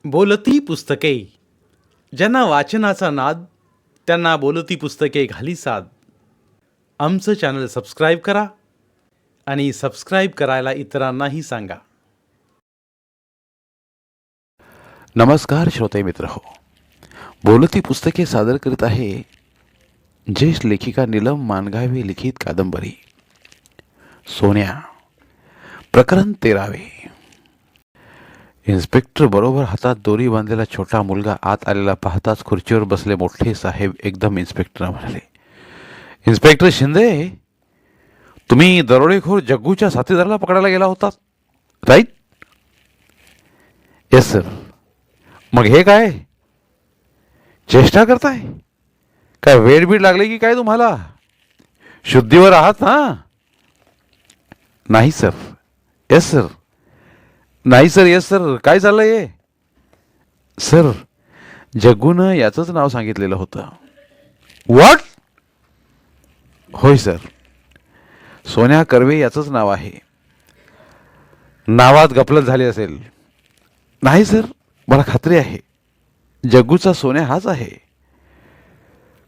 बोलती पुस्तके. ज्यांना वाचनाचा नाद त्यांना बोलती पुस्तके घाली साद. आमचं चॅनल सबस्क्राईब करा आणि सबस्क्राईब करायला इतरांनाही सांगा. नमस्कार श्रोते मित्र हो, बोलती पुस्तके सादर करीत आहे ज्येष्ठ लेखिका नीलम मानगावे लिखित कादंबरी सोन्या, प्रकरण 13. इन्स्पेक्टर बरोबर हातात दोरी बांधलेला छोटा मुलगा आत आलेला पाहताच खुर्चीवर बसले मोठे साहेब एकदम इन्स्पेक्टरला म्हणाले, इन्स्पेक्टर शिंदे, तुम्ही दरोडेखोर जग्गूच्या साथीदाराला पकडायला गेला होता, राईट? Yes sir. मग हे काय चेष्टा करताय? काय वेळ बीड लागले की काय तुम्हाला? शुद्धीवर आहात ना? नाही सर. Yes sir. नाही सर. Yes sir. काय चाललंय हे? सर, जग्गूनं याचंच नाव सांगितलेलं होतं. व्हॉट? होय सर, सोन्या कर्वे याचंच नाव आहे. नावात गफलत झाली असेल. नाही सर, मला खात्री आहे जग्गूचा सोन्या हाच आहे.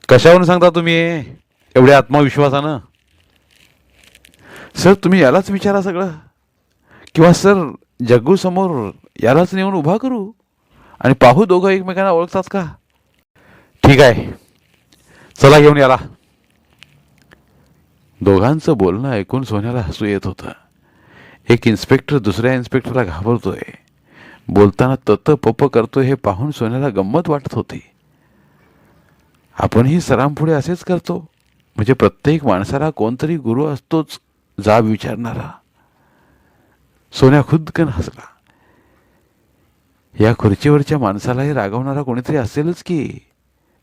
कशावरून सांगता तुम्ही एवढ्या आत्मविश्वासानं? सर, तुम्ही यालाच विचारा सगळं. किंवा सर, जग्गू समोर यालाच नेऊन उभा करू आणि पाहू दोघं एकमेकांना ओळखतात का? ठीक आहे, चला घेऊन याला. दोघांचं बोलणं ऐकून सोन्याला हसू येत होतं. एक इन्स्पेक्टर दुसऱ्या इन्स्पेक्टरला घाबरतोय, बोलताना तत पप करतोय हे पाहून सोन्याला गंमत वाटत होती. आपणही सरांपुढे असेच करतो, म्हणजे प्रत्येक माणसाला कोणतरी गुरु असतोच जाब विचारणारा. सोन्या खुदकन हसला. या खुर्चीवरच्या माणसालाही रागवणारा कोणीतरी असेलच की,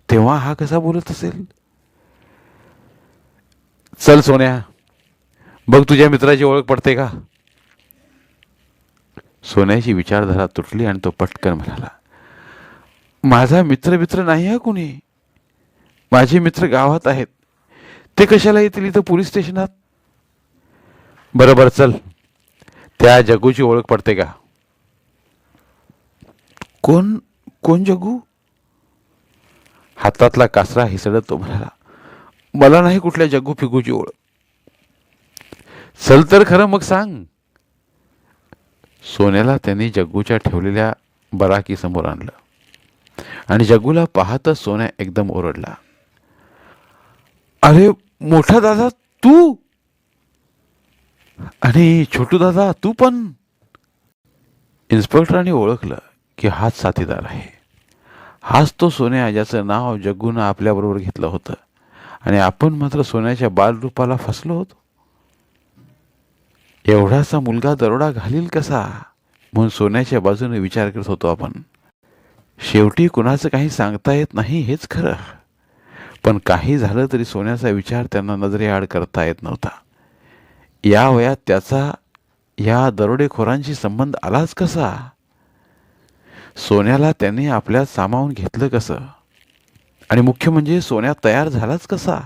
तेव्हा हा कसा बोलत असेल? चल सोन्या, बघ तुझ्या मित्राची ओळख पडते का? सोन्याची विचारधारा तुटली आणि तो पटकन म्हणाला, माझा मित्र नाही हा कुणी. माझे मित्र गावात आहेत, ते कशाला येतील इथं पोलीस स्टेशनात? बरोबर, चल. त्या जग्गूची ओळख पडते का? कोण कोण जग्गू? हातातला कासरा हिसडत तो म्हणाला, मला नाही कुठल्या जग्गू फिगूची ओळख. चल तर खरं, मग सांग. सोन्याला त्यांनी जग्गूच्या ठेवलेल्या बराकी समोर आणलं आणि जग्गूला पाहतच सोन्या एकदम ओरडला, अरे मोठा दादा तू? आणि छोटू दादा तू पण? इन्स्पेक्टरांनी ओळखलं की हाच साथीदार आहे. हाच तो सोन्या ज्याचं नाव जग्गूनं आपल्याबरोबर घेतलं होतं आणि आपण मात्र सोन्याच्या बालरूपाला फसलो होतो. एवढासा मुलगा दरोडा घालील कसा म्हणून सोन्याच्या बाजूने विचार करत होतो आपण. शेवटी कुणाचं काही सांगता येत नाही हेच खरं, पण काही झालं तरी सोन्याचा विचार त्यांना नजरेआड करता येत नव्हता. या वयात त्याचा या दरोडेखोरांशी संबंध आलाच कसा? सोन्याला त्यांनी आपल्यात सामावून घेतलं कसं? आणि मुख्य म्हणजे सोन्या तयार झालाच कसा?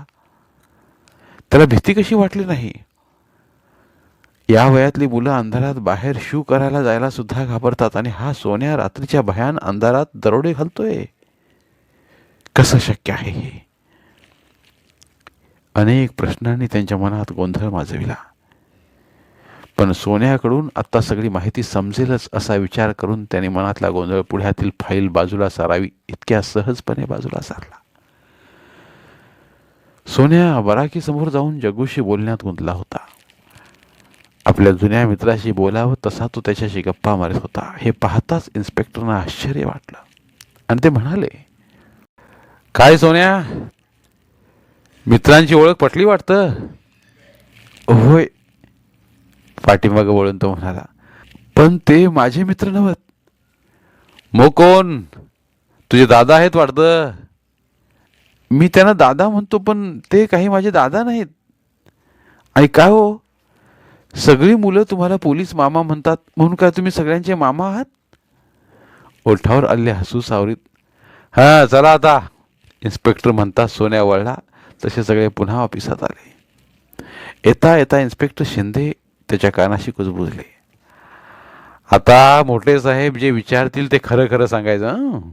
त्याला भीती कशी वाटली नाही? या वयातली मुलं अंधारात बाहेर शू करायला जायला सुद्धा घाबरतात आणि हा सोन्या रात्रीच्या भयान अंधारात दरोडे घालतोय. कसं शक्य आहे हे? अनेक प्रश्नांनी त्यांच्या मनात गोंधळ माजविला. पण सोन्याकडून आता सगळी माहिती समजेलच असा विचार करून त्याने मनातला गोंधळ पुढ्यातील फाईल बाजूला सारावी इतक्या सहजपणे बाजूला सारला. सोन्या बराकी समोर जाऊन जग्गूशी बोलण्यात गुंतला होता. आपल्या जुन्या मित्राशी बोलावं तसा तो त्याच्याशी गप्पा मारत होता. हे पाहताच इन्स्पेक्टरना आश्चर्य वाटलं आणि ते म्हणाले, काय सोन्या, मित्रांची ओळख पटली वाटतं? होय, पाठीमागं वळून तो म्हणाला, पण ते माझे मित्र नव्हत. मग कोण? तुझे दादा आहेत वाटतं. मी त्यांना दादा म्हणतो, पण ते काही माझे दादा नाहीत. आणि काय हो, सगळी मुलं तुम्हाला पोलीस मामा म्हणतात, म्हणून काय तुम्ही सगळ्यांचे मामा आहात? ओठावर आले हसू सावरीत, हां चला आता, इन्स्पेक्टर म्हणता सोन्या वळला तसे सगळे पुन्हा ऑफिसात आले. येता येता इन्स्पेक्टर शिंदे त्याच्या कानाशी कुजबुजले, आता मोठे साहेब जे विचारतील ते खरं खरं सांगायचं हं?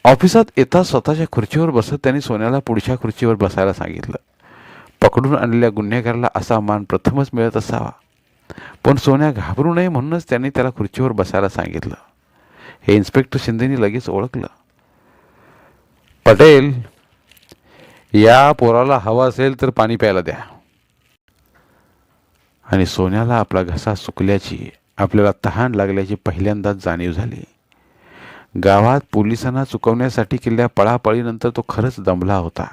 ऑफिसात येता स्वतःच्या खुर्चीवर बसत त्यांनी सोन्याला पुढच्या खुर्चीवर बसायला सांगितलं. पकडून आणलेल्या गुन्हेगाराला असा मान प्रथमच मिळत असावा, पण सोन्या घाबरू नये म्हणूनच त्यांनी त्याला खुर्चीवर बसायला सांगितलं. हे इन्स्पेक्टर शिंदेनी लगेच ओळखलं. पटेल, या पोराला हवं असेल तर पाणी प्यायला द्या. आणि सोन्याला आपला घसा सुकल्याची, आपल्याला तहान लागल्याची पहिल्यांदाच जाणीव झाली. गावात पोलिसांना चुकवण्यासाठी केलेल्या पळापळीनंतर तो खरंच दमला होता.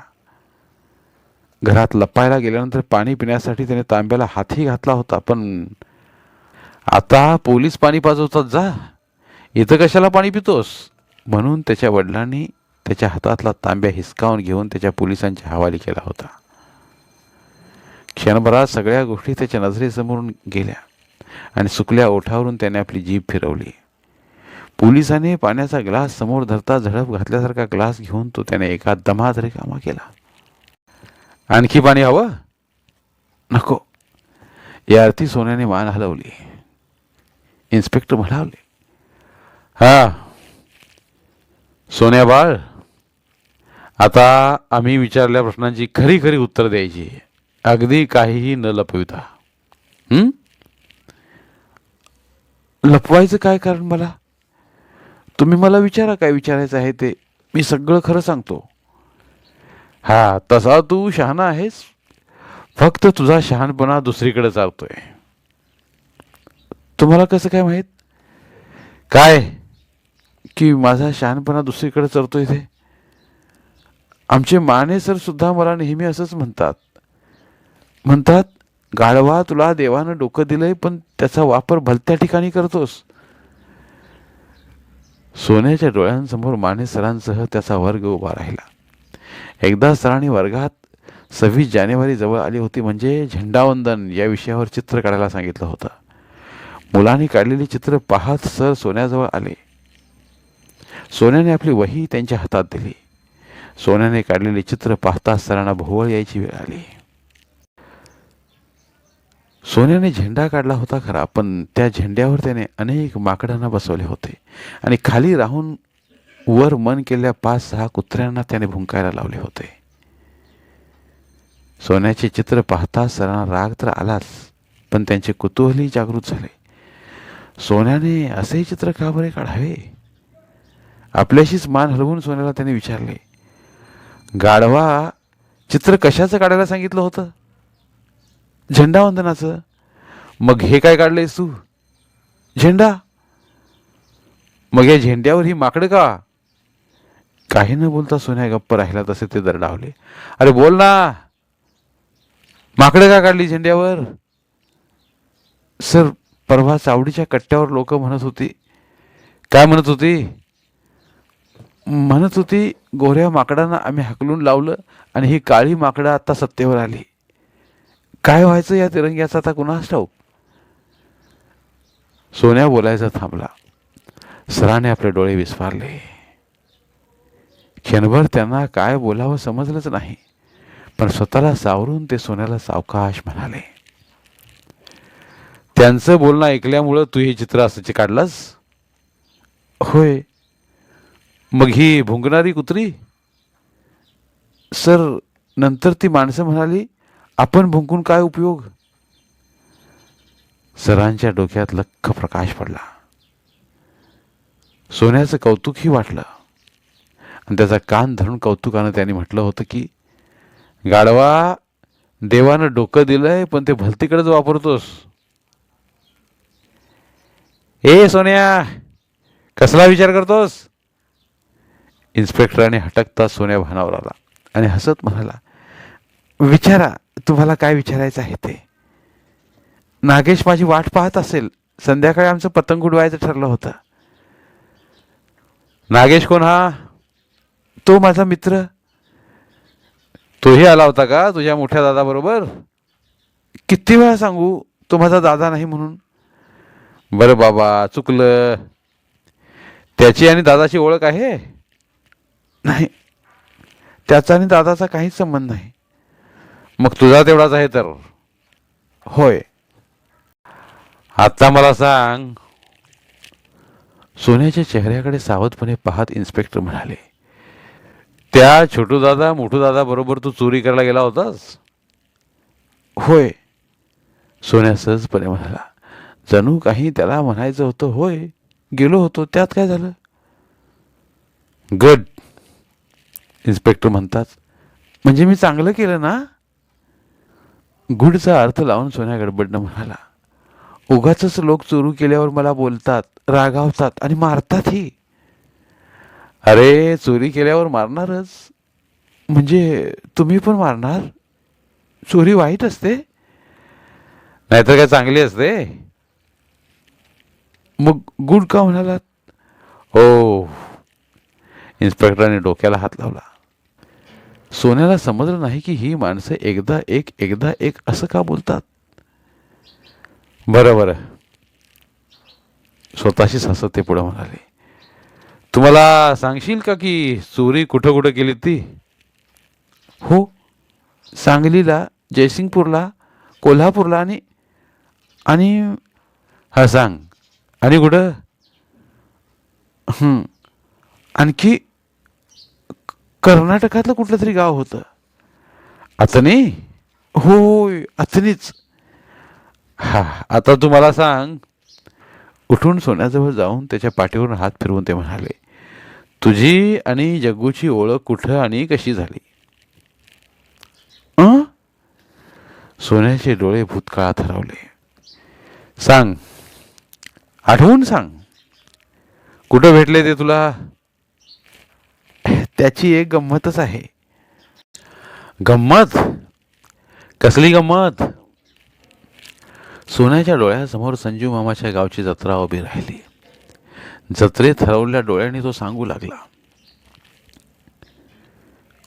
घरात लपायला गेल्यानंतर पाणी पिण्यासाठी त्याने तांब्याला हातही घातला होता, पण आता पोलीस पाणी पाजवतात, जा इथं कशाला पाणी पितोस, म्हणून त्याच्या वडिलांनी त्याच्या हातातला तांब्या हिसकावून घेऊन त्याच्या पोलिसांच्या हवाली केला होता. क्षणभरात सगळ्या गोष्टी त्याच्या नजरेसमोरून गेल्या आणि सुकल्या ओठावरून त्याने आपली जीभ फिरवली. पोलिसाने पाण्याचा ग्लास समोर धरता झडप घातल्यासारखा ग्लास घेऊन तो त्याने एका दमात रिकामा केला. आणखी पाणी हवं? नको. या अर्थी सोन्याने मान हलवली. इन्स्पेक्टर म्हणाले, हा सोन्या बाळ, आता आम्ही विचारलेल्या प्रश्नांची खरी खरी उत्तर द्यायची, अगदी काहीही न लपविता. लपवायचं काय कारण मला? तुम्ही मला विचारा काय विचारायचं आहे ते, मी सगळं खरं सांगतो. हा, तसा तू शहाणा आहेस, फक्त तुझा शहाणपणा दुसरीकडे चालतोय. तुम्हाला कसं काय माहीत? काय की माझा शहाणपणा दुसरीकडे चालतोय ते? आमचे माने सर सुद्धा मला नेहमी असंच म्हणतात, गाढवा, तुला देवानं डोकं दिलंय, पण त्याचा वापर भलत्या ठिकाणी करतोस. सोन्याच्या डोळ्यांसमोर माने सरांसह त्याचा वर्ग उभा राहिला. एकदा सरांनी वर्गात 26 जानेवारी जवळ आली होती म्हणजे झेंडावंदन या विषयावर चित्र काढायला सांगितलं होतं. मुलांनी काढलेली चित्र पाहत सर सोन्याजवळ आले. सोन्याने आपली वही त्यांच्या हातात दिली. सोन्याने काढलेली चित्र पाहता सरांना भोवळ यायची वेळ आली. सोन्याने झेंडा काढला होता खरा, पण त्या झेंड्यावर त्याने अनेक माकडांना बसवले होते आणि खाली राहून वर मन केलेल्या 5-6 कुत्र्यांना त्याने भुंकायला लावले होते. सोन्याचे चित्र पाहता सरांना राग तर आलाच, पण त्यांचे कुतूहलही जागृत झाले. सोन्याने असे चित्र का बरे काढावे? आपल्याशीच मान हलवून सोन्याला त्याने विचारले, गाढवा, चित्र कशाचं काढायला सांगितलं होतं? झेंडावंदनाचं. मग हे काय काढलेस तू? झेंडा. मग या झेंड्यावर ही माकडं का? काही न बोलता सोन्या गप्प राहिला तसे ते दरडावले. अरे बोल ना, माकडं का काढली झेंड्यावर? सर, परवा चावडीच्या कट्ट्यावर लोक म्हणत होती. काय म्हणत होती? म्हणत होती, गोऱ्या माकडांना आम्ही हाकलून लावलं आणि ही काळी माकडं आता सत्तेवर आली. काय व्हायचं या तिरंग्याचा आता कुणास ठाऊक. सोन्या बोलायचा थांबला. सराने आपले डोळे विस्फारले. क्षणभर त्यांना काय बोलावं समजलंच नाही, पण स्वतःला सावरून ते सोन्याला सावकाश म्हणाले, त्यांचं बोलणं ऐकल्यामुळं तू हे चित्र असं काढलंस? होय. मग ही भुंकणारी कुत्री? सर, नंतर ती माणसं म्हणाली, आपण भुंकून काय उपयोग? सरांच्या डोक्यात लख्ख प्रकाश पडला. सोन्याचं कौतुकही वाटलं आणि त्याचा कान धरून कौतुकानं त्यांनी म्हटलं होतं की, गाढवा, देवानं डोकं दिलंय, पण ते भलतीकडेच वापरतोस. ए सोन्या, कसला विचार करतोस? इन्स्पेक्टराने हटकता सोन्या भानावर आला आणि हसत म्हणाला, विचारा, तुम्हाला काय विचारायचं आहे ते. नागेश माझी वाट पाहत असेल. संध्याकाळी आमचं पतंग उडवायचं ठरलं होतं. नागेश कोण हा? तो माझा मित्र. तोही आला होता का तुझ्या मोठ्या दादाबरोबर? किती वेळा सांगू तो माझा दादा नाही म्हणून? बरं बाबा, चुकलं. त्याची आणि दादाची ओळख आहे? नाही, त्याचा आणि दादाचा काहीच संबंध नाही. मग तुझा तेवढाच आहे तर? होय. आता मला सांग. सोन्याच्या चेहऱ्याकडे सावधपणे पाहत इन्स्पेक्टर म्हणाले, त्या छोटू दादा मोठू दादा बरोबर तू चोरी करायला गेला होतास? होय, सोन्या सहजपणे म्हणाला. जणू काही त्याला म्हणायचं होतं, होय गेलो होतो, त्यात काय झालं? गुड, इन्स्पेक्टर म्हणतात. म्हणजे मी चांगलं केलं ना? गुडचा अर्थ लावून सोन्या गडबडनं म्हणाला, उगाच लोक चोरू केल्यावर मला बोलतात, रागावतात आणि मारतातही. अरे चोरी केल्यावर मारणारच, म्हणजे तुम्ही पण मारणार? चोरी वाईट असते? नाहीतर काय चांगली असते? मग गुड का म्हणालात? हो, इन्स्पेक्टरांनी डोक्याला हात लावला. सोन्याला समजलं नाही की ही माणसं एकदा एक असं का बोलतात. बरं बरं, स्वतःशीच हसत ते पुढे म्हणाले, तुम्हाला सांगशील का की चोरी कुठं कुठं केली ती? हो, सांगलीला, जयसिंगपूरला, कोल्हापूरला आणि आणि हा सांग, आणि कुठं? आणखी कर्नाटकातलं कुठलं तरी गाव होतं. अथनी? होय, अथनीच. हा, आता तू मला सांग. उठून सोन्याजवळ जाऊन त्याच्या पाठीवरून हात फिरवून ते म्हणाले, तुझी आणि जग्गूची ओळख कुठं आणि कशी झाली? सोन्याचे डोळे भूतकाळात हरवले. सांग, आठवून सांग. कुठं भेटले ते तुला? त्याची एक गंमतच आहे. गंमत? कसली गंमत? सोन्याच्या डोळ्यासमोर संजू मामाच्या गावची जत्रा उभी राहिली. जत्रेत हरवलेल्या डोळ्यांनी तो सांगू लागला,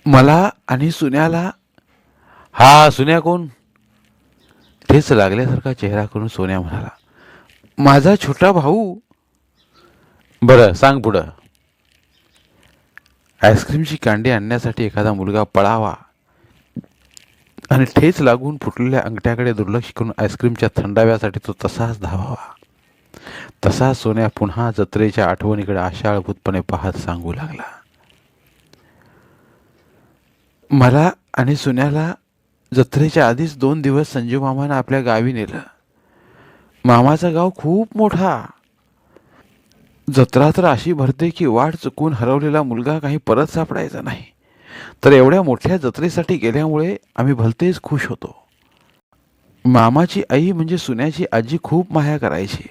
मला आणि सुन्याला. हा सुन्या कोण? ठेच लागल्यासारखा चेहरा करून सोन्या म्हणाला, माझा छोटा भाऊ. बरं सांग पुढं. आईस्क्रीमची कांडी आणण्यासाठी एखादा मुलगा पळावा आणि ठेच लागून फुटलेल्या अंगठ्याकडे दुर्लक्ष करून आईस्क्रीमच्या थंडाव्यासाठी तो तसाच धावावा. तसा सोन्या पुन्हा जत्रेच्या आठवणीकडे आशाळभूतपणे पाहत सांगू लागला, मला आणि सुन्याला जत्रेच्या आधीच 2 दिवस संजू मामानं आपल्या गावी नेलं. मामाचं गाव खूप मोठा. जत्रा तर अशी भरते की वाट चुकून हरवलेला मुलगा काही परत सापडायचा नाही. तर एवढ्या मोठ्या जत्रेसाठी गेल्यामुळे आम्ही भलतेच खुश होतो. मामाची आई म्हणजे सुन्याची आजी खूप माया करायची.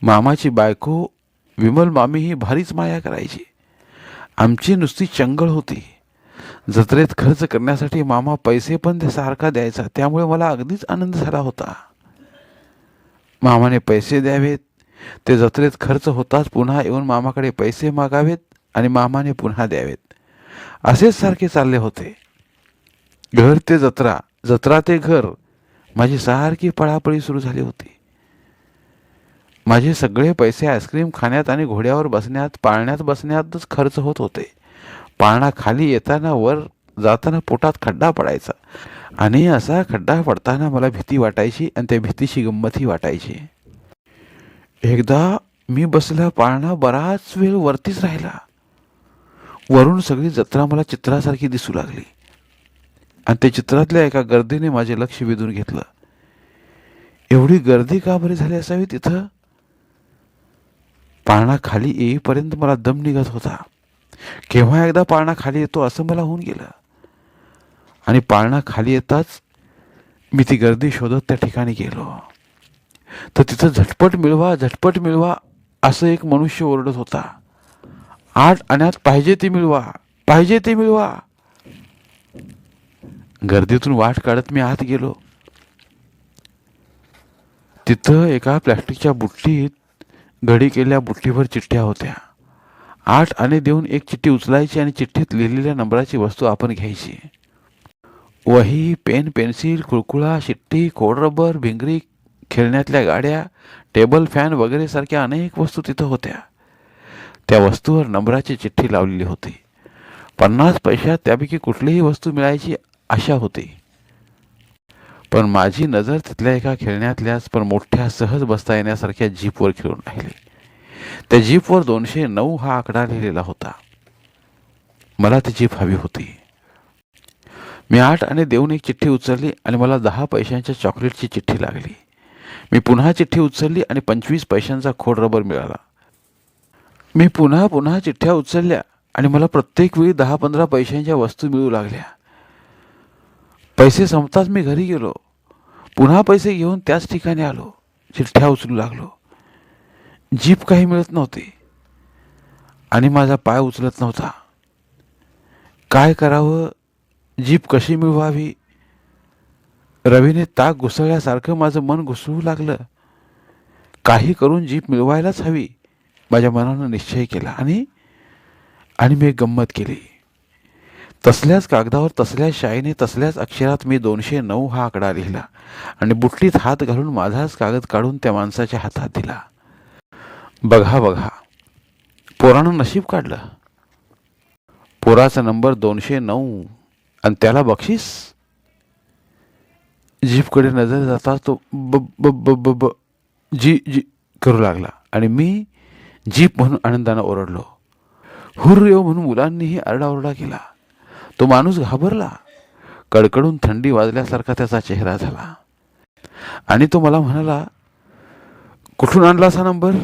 मामाची बायको विमल मामी ही भारीच माया करायची. आमची नुसती चंगळ होती. जत्रेत खर्च करण्यासाठी मामा पैसे पण सारखा द्यायचा, त्यामुळे मला अगदीच आनंद झाला होता. मामाने पैसे द्यावेत, ते जत्रेत खर्च होताच पुन्हा येऊन मामाकडे पैसे मागावेत आणि मामाने पुन्हा द्यावेत, असेच सारखे चालले होते. घर ते जत्रा, जत्रा ते घर, माझी सारखी पळापळी सुरू झाली होती. माझे सगळे पैसे आईस्क्रीम खाण्यात आणि घोड्यावर बसण्यात, पाळण्यात बसण्यातच खर्च होत होते. पाळणा खाली येताना वर जाताना पोटात खड्डा पडायचा आणि असा खड्डा पडताना मला भीती वाटायची आणि त्या भीतीची गंमतही वाटायची. एकदा मी बसला पाळणा बराच वेळ वरतीच राहिला. वरून सगळी जत्रा मला चित्रासारखी दिसू लागली आणि त्या चित्रातल्या एका गर्दीने माझे लक्ष वेधून घेतलं. एवढी गर्दी का बरी झाली असावी तिथं? पाळणा खाली येईपर्यंत मला दम निघत होता. केव्हा एकदा पाळणा खाली येतो असं मला होऊन गेलं. आणि पाळणा खाली येताच मी ती गर्दी शोधत त्या ठिकाणी गेलो. तर तिथं झटपट मिळवा असं एक मनुष्य ओरडत होता. आत आणण्यात पाहिजे ते मिळवा. गर्दीतून वाट काढत मी आत गेलो. तिथं एका प्लॅस्टिकच्या बुट्टीत घडी केलेल्या बुट्टीवर चिठ्ठ्या होत्या. 8 आणे देऊन एक चिठ्ठी उचलायची आणि चिठ्ठीत लिहिलेल्या नंबराची वस्तू आपण घ्यायची. वही, पेन, पेन्सिल, कुळकुळा, शिट्टी, खोडरबर, भिंगरी, खेळण्यातल्या गाड्या, टेबल फॅन वगैरे सारख्या अनेक वस्तू तिथं होत्या. त्या वस्तूवर नंबराची चिठ्ठी लावलेली होती. 50 पैशात त्यापैकी कुठलीही वस्तू मिळायची आशा होती. पण माझी नजर तिथल्या एका खेळण्यातल्याच पण मोठ्या सहज बसता येण्यासारख्या जीपवर खेळून राहिली. त्या जीपवर 209 हा आकडा लिहिलेला होता. मला ती जीप हवी होती. मी 8 आणे देऊन एक चिठ्ठी उचलली आणि मला 10 पैशांच्या चॉकलेटची चिठ्ठी लागली. मी पुन्हा चिठ्ठी उचलली आणि 25 पैशांचा खोड रबर मिळाला. मी पुन्हा चिठ्ठ्या उचलल्या आणि मला प्रत्येक वेळी 10-15 पैशांच्या वस्तू मिळू लागल्या. पैसे संपताच मी घरी गेलो. पुन्हा पैसे घेऊन त्याच ठिकाणी आलो. चिठ्ठ्या उचलू लागलो. जीप काही मिळत नव्हती आणि माझा पाय उचलत नव्हता. काय करावं, जीप कशी मिळवावी? रवीने ताक घुसळल्यासारखं माझं मन घुसळू लागलं. काही करून जीप मिळवायलाच हवी, माझ्या मनानं निश्चय केला आणि मी एक गंमत केली. तसल्याच कागदावर तसल्याच शाईने तसल्याच अक्षरात मी 209 हा आकडा लिहिला आणि बुट्टीत हात घालून माझाच कागद काढून त्या माणसाच्या हातात दिला. बघा, पोरानं नशीब काढलं. पोराचा नंबर 209 आणि त्याला बक्षीस. जीपकडे नजर जाता तो ब ब ब ब ब जी जी करू लागला आणि मी जीप म्हणून आनंदानं ओरडलो. हुर्र म्हणून मुलांनीही आरडाओरडा केला. तो माणूस घाबरला. कडकडून थंडी वाजल्यासारखा त्याचा चेहरा झाला आणि तो मला म्हणाला, कुठून आणलास हा नंबर?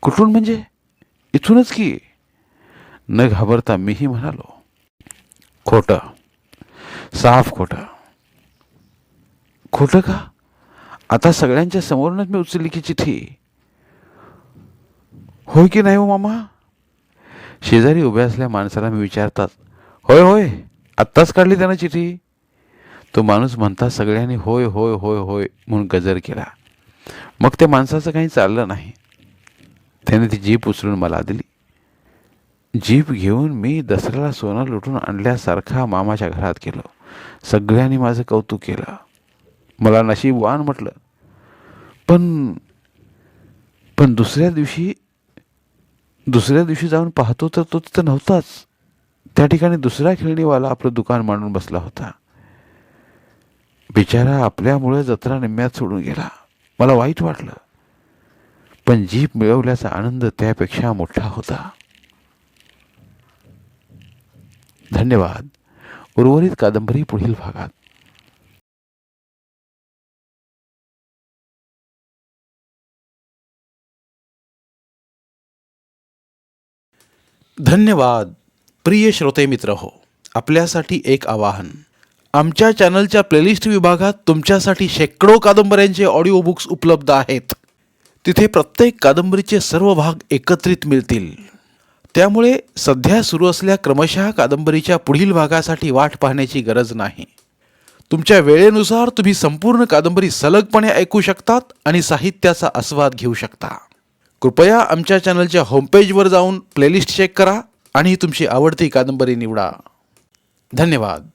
कुठून म्हणजे? इथूनच की. न घाबरता मीही म्हणालो, खोटं, साफ खोटं. खोटं का? आता सगळ्यांच्या समोरूनच मी उचलली की चिठ्ठी. होय की नाही हो मामा? शेजारी उभ्या असल्या माणसाला मी विचारतात, होय आत्ताच काढली त्यानं चिठ्ठी. तो माणूस म्हणता सगळ्यांनी होय होय होय होय म्हणून गजर केला. मग त्या माणसाचं काही चाललं नाही. त्याने ती जीप उचलून मला दिली. जीप घेऊन मी दसऱ्याला सोनं लुटून आणल्यासारखा मामाच्या घरात गेलो. सगळ्यांनी माझं कौतुक केलं. मला नशीबवान म्हटलं. पण दुसऱ्या दिवशी जाऊन पाहतो तर तो तिथं नव्हताच. त्या ठिकाणी दुसरा खेळणीवाला आपलं दुकान मांडून बसला होता. बिचारा आपल्यामुळे जत्रा निम्म्यात सोडून गेला. मला वाईट वाटलं, पण जीप मिळवल्याचा आनंद त्यापेक्षा मोठा होता. धन्यवाद. उर्वरित कादंबरी पुढील भागात. धन्यवाद. प्रिय श्रोते मित्र हो, आपल्यासाठी एक आवाहन. आमच्या चॅनलच्या प्लेलिस्ट विभागात तुमच्यासाठी शेकडो कादंबऱ्यांचे ऑडिओ बुक्स उपलब्ध आहेत. तिथे प्रत्येक कादंबरीचे सर्व भाग एकत्रित मिळतील. त्यामुळे सध्या सुरू असलेल्या क्रमशः कादंबरीच्या पुढील भागासाठी वाट पाहण्याची गरज नाही. तुमच्या वेळेनुसार तुम्ही संपूर्ण कादंबरी सलगपणे ऐकू शकतात आणि साहित्याचा आस्वाद घेऊ शकता. कृपया आमच्या चॅनलच्या होमपेजवर जाऊन प्लेलिस्ट चेक करा आणि तुमची आवडती कादंबरी निवडा. धन्यवाद.